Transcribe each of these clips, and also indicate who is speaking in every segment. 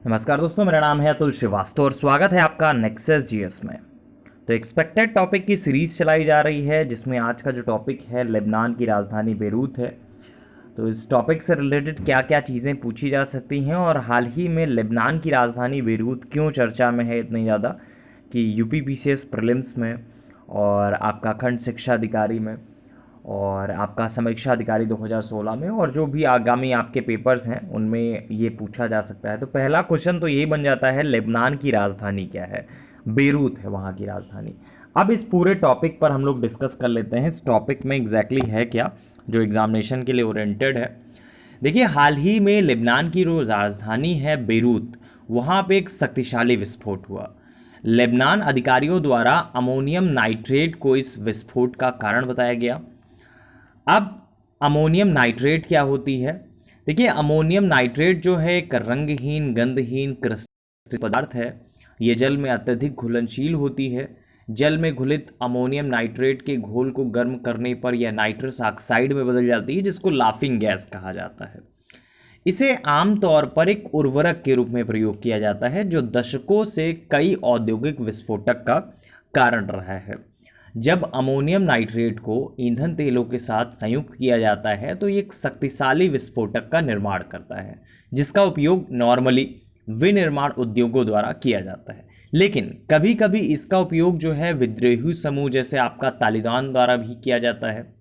Speaker 1: नमस्कार दोस्तों, मेरा नाम है अतुल श्रीवास्तव और स्वागत है आपका नेक्सस जीएस में। तो एक्सपेक्टेड टॉपिक की सीरीज़ चलाई जा रही है जिसमें आज का जो टॉपिक है लेबनान की राजधानी बेरूत है। तो इस टॉपिक से रिलेटेड क्या क्या चीज़ें पूछी जा सकती हैं और हाल ही में लेबनान की राजधानी बेरूत क्यों चर्चा में है इतनी ज़्यादा कि यूपी पीसीएस प्रीलिम्स में और आपका खंड शिक्षा अधिकारी में और आपका समीक्षा अधिकारी 2016 में और जो भी आगामी आपके पेपर्स हैं उनमें ये पूछा जा सकता है। तो पहला क्वेश्चन तो यही बन जाता है, लेबनान की राजधानी क्या है? बेरूत है वहाँ की राजधानी। अब इस पूरे टॉपिक पर हम लोग डिस्कस कर लेते हैं इस टॉपिक में एग्जैक्टली है क्या, जो एग्जामिनेशन के लिए ओरिएंटेड है। देखिए, हाल ही में लेबनान की जो राजधानी है बेरूत, वहाँ पे एक शक्तिशाली विस्फोट हुआ। लेबनान अधिकारियों द्वारा अमोनियम नाइट्रेट को इस विस्फोट का कारण बताया गया। अब अमोनियम नाइट्रेट क्या होती है? देखिए, अमोनियम नाइट्रेट जो है एक रंगहीन, गंधहीन क्रिस्टल पदार्थ है। ये जल में अत्यधिक घुलनशील होती है। जल में घुलित अमोनियम नाइट्रेट के घोल को गर्म करने पर यह नाइट्रस ऑक्साइड में बदल जाती है, जिसको लाफिंग गैस कहा जाता है। इसे आमतौर पर एक उर्वरक के रूप में प्रयोग किया जाता है, जो दशकों से कई औद्योगिक विस्फोटक का कारण रहा है। जब अमोनियम नाइट्रेट को ईंधन तेलों के साथ संयुक्त किया जाता है तो ये एक शक्तिशाली विस्फोटक का निर्माण करता है, जिसका उपयोग नॉर्मली विनिर्माण उद्योगों द्वारा किया जाता है। लेकिन कभी कभी इसका उपयोग जो है विद्रोही समूह जैसे आपका तालिबान द्वारा भी किया जाता है।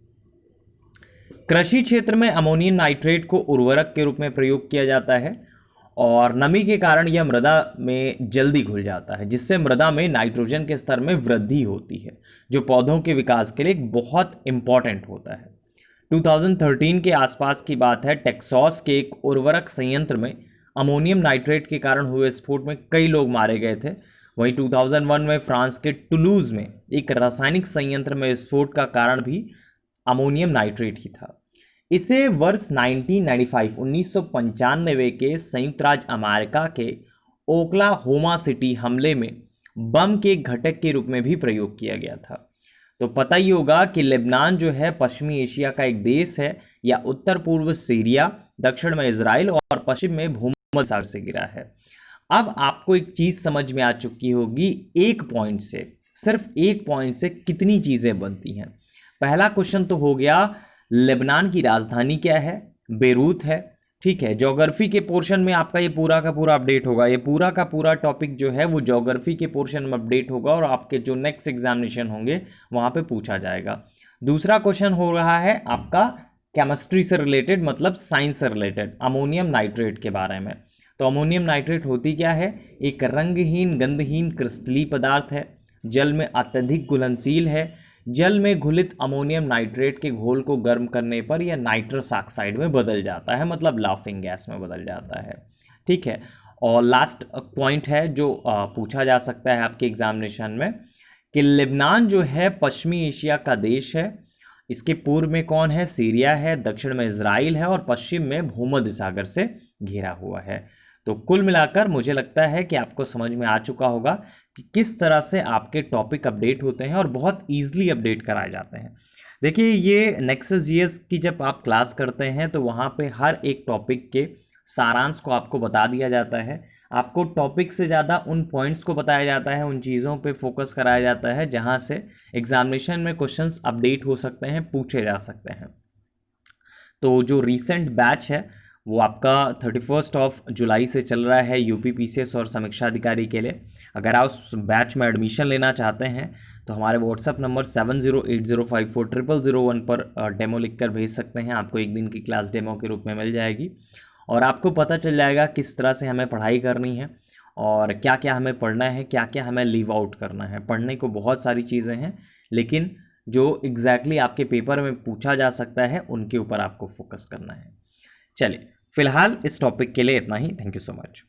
Speaker 1: कृषि क्षेत्र में अमोनियम नाइट्रेट को उर्वरक के रूप में प्रयोग किया जाता है और नमी के कारण यह मृदा में जल्दी घुल जाता है, जिससे मृदा में नाइट्रोजन के स्तर में वृद्धि होती है, जो पौधों के विकास के लिए एक बहुत इंपॉर्टेंट होता है। 2013 के आसपास की बात है, टेक्सास के एक उर्वरक संयंत्र में अमोनियम नाइट्रेट के कारण हुए विस्फोट में कई लोग मारे गए थे। वहीं 2001 में फ्रांस के टुलूज में एक रासायनिक संयंत्र में विस्फोट का कारण भी अमोनियम नाइट्रेट ही था। इसे वर्ष 1995 के संयुक्त राज्य अमेरिका के ओक्लाहोमा सिटी हमले में बम के घटक के रूप में भी प्रयोग किया गया था। तो पता ही होगा कि लेबनान जो है पश्चिमी एशिया का एक देश है, या उत्तर पूर्व सीरिया, दक्षिण में इजराइल और पश्चिम में भूमध्य सागर से घिरा है। अब आपको एक चीज समझ में आ चुकी होगी, एक पॉइंट से, सिर्फ एक पॉइंट से कितनी चीजें बनती हैं। पहला क्वेश्चन तो हो गया, लेबनान की राजधानी क्या है? बेरूत है। ठीक है, ज्योग्राफी के पोर्शन में आपका ये पूरा का पूरा अपडेट होगा। ये पूरा का पूरा टॉपिक जो है वो ज्योग्राफी के पोर्शन में अपडेट होगा और आपके जो नेक्स्ट एग्जामिनेशन होंगे वहां पे पूछा जाएगा। दूसरा क्वेश्चन हो रहा है आपका केमिस्ट्री से रिलेटेड, मतलब साइंस से रिलेटेड, अमोनियम नाइट्रेट के बारे में। तो अमोनियम नाइट्रेट होती क्या है? एक रंगहीन, गंधहीन क्रिस्टलीय पदार्थ है, जल में अत्यधिक घुलनशील है। जल में घुलित अमोनियम नाइट्रेट के घोल को गर्म करने पर यह नाइट्रस ऑक्साइड में बदल जाता है, मतलब लाफिंग गैस में बदल जाता है। ठीक है, और लास्ट पॉइंट है जो पूछा जा सकता है आपके एग्जामिनेशन में, कि लेबनान जो है पश्चिमी एशिया का देश है। इसके पूर्व में कौन है? सीरिया है, दक्षिण में इजराइल है और पश्चिम में भूमध्य सागर से घिरा हुआ है। तो कुल मिलाकर मुझे लगता है कि आपको समझ में आ चुका होगा कि किस तरह से आपके टॉपिक अपडेट होते हैं और बहुत ईजिली अपडेट कराए जाते हैं। देखिए, ये नेक्सस जीएस की जब आप क्लास करते हैं तो वहाँ पे हर एक टॉपिक के सारांश को आपको बता दिया जाता है। आपको टॉपिक से ज़्यादा उन पॉइंट्स को बताया जाता है, उन चीज़ों पे फोकस कराया जाता है जहाँ से एग्जामिनेशन में क्वेश्चंस अपडेट हो सकते हैं, पूछे जा सकते हैं। तो जो रीसेंट बैच है वो आपका 31 जुलाई से चल रहा है यूपी पीसीएस और समीक्षा अधिकारी के लिए। अगर आप उस बैच में एडमिशन लेना चाहते हैं तो हमारे व्हाट्सएप नंबर 7080540001 पर डेमो लिखकर भेज सकते हैं। आपको एक दिन की क्लास डेमो के रूप में मिल जाएगी और आपको पता चल जाएगा किस तरह से हमें पढ़ाई करनी है और क्या क्या हमें पढ़ना है, क्या क्या हमें लीव आउट करना है। पढ़ने को बहुत सारी चीज़ें हैं, लेकिन जो एग्जैक्टली आपके पेपर में पूछा जा सकता है उनके ऊपर आपको फोकस करना है। चलिए, फिलहाल इस टॉपिक के लिए इतना ही। Thank you so much.